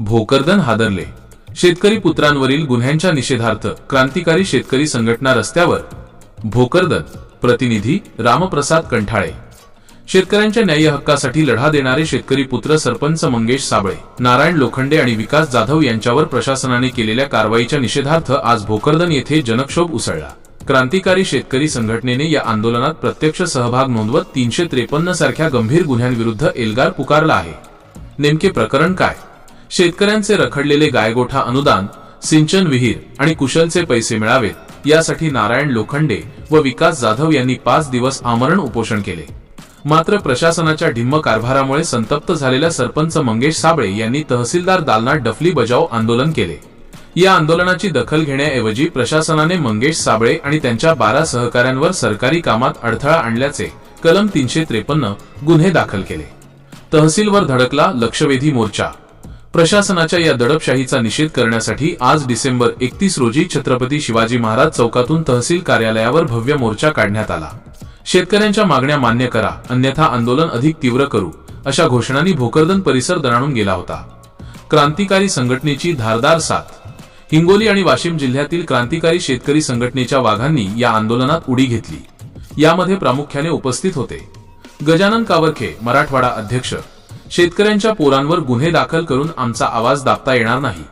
भोकरदन हादरले. शेतकरी पुत्रांवरील गुन्ह्यांच्या निषेधार्थ क्रांतिकारी शेतकरी संघटना रस्त्यावर. भोकरदन. प्रतिनिधी रामप्रसाद कंठाळे. शेतकऱ्यांच्या न्याय्य हक्कासाठी लढा देणारे शेतकरी पुत्र सरपंच मंगेश साबळे, नारायण लोखंडे आणि विकास जाधव यांच्यावर प्रशासनाने केलेल्या कारवाईच्या निषेधार्थ आज भोकरदन येथे जनक्षोभ उसळला. क्रांतिकारी शेतकरी संघटनेने या आंदोलनात प्रत्यक्ष सहभाग नोंदवत 353 सारख्या गंभीर गुन्ह्यांविरुद्ध एल्गार पुकारला आहे. नेमके प्रकरण काय? शेतकऱ्यांचे रखडलेले गायगोठा अनुदान, सिंचन विहीर आणि कुशलचे पैसे मिळावेत यासाठी नारायण लोखंडे व विकास जाधव यांनी 5 दिवस आमरण उपोषण केले. मात्र प्रशासनाच्या ढिम्म कारभारामुळे संतप्त झालेल्या सरपंच मंगेश साबळे यांनी तहसीलदार दालनात डफली बजाव आंदोलन केले. या आंदोलनाची दखल घेण्याऐवजी प्रशासनाने मंगेश साबळे आणि त्यांच्या 12 सहकाऱ्यांवर सरकारी कामात अडथळा आणल्याचे कलम 353 गुन्हे दाखल केले. तहसीलवर धडकला लक्षवेधी मोर्चा. प्रशासनाच्या या दडपशाहीचा निषेध करण्यासाठी आज डिसेंबर 31 रोजी छत्रपती शिवाजी महाराज चौकातून तहसील कार्यालयावर भव्य मोर्चा काढण्यात आला. शेतकऱ्यांच्या मागण्या मान्य करा, अन्यथा आंदोलन अधिक तीव्र करू, अशा घोषणांनी भोकरदन परिसर दणाणून गेला होता. क्रांतिकारी संघटनेची धारदार साथ. हिंगोली आणि वाशिम जिल्ह्यातील क्रांतिकारी शेतकरी संघटनेच्या वाघांनी या आंदोलनात उडी घेतली. यामध्ये प्रामुख्याने उपस्थित होते गजानन कावरखे, मराठवाडा अध्यक्ष. शेतकऱ्यांच्या पोरांवर गुन्हे दाखल करून आमचा आवाज दाबता येणार नाही.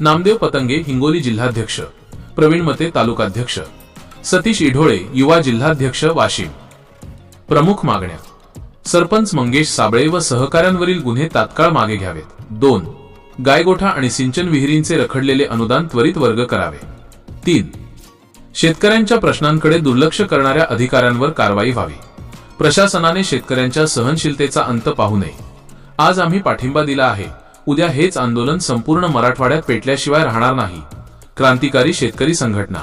नामदेव पतंगे, हिंगोली जिल्हाध्यक्ष. प्रवीण मते, तालुकाध्यक्ष. सतीश इढोळे, युवा जिल्हाध्यक्ष, वाशिम. प्रमुख मागण्या: सरपंच मंगेश साबळे व सहकाऱ्यांवरील गुन्हे तात्काळ मागे घ्यावेत. 2. गायगोठा आणि सिंचन विहिरींचे रखडलेले अनुदान त्वरित वर्ग करावे. 3. शेतकऱ्यांच्या प्रश्नांकडे दुर्लक्ष करणाऱ्या अधिकाऱ्यांवर कारवाई व्हावी. प्रशासनाने शेतकऱ्यांच्या सहनशीलतेचा अंत पाहू नये. आज आम्ही पाठिंबा दिला आहे, उद्या हेच आंदोलन संपूर्ण मराठवाड्यात पेटल्याशिवाय राहणार नाही. क्रांतिकारी शेतकरी संघटना.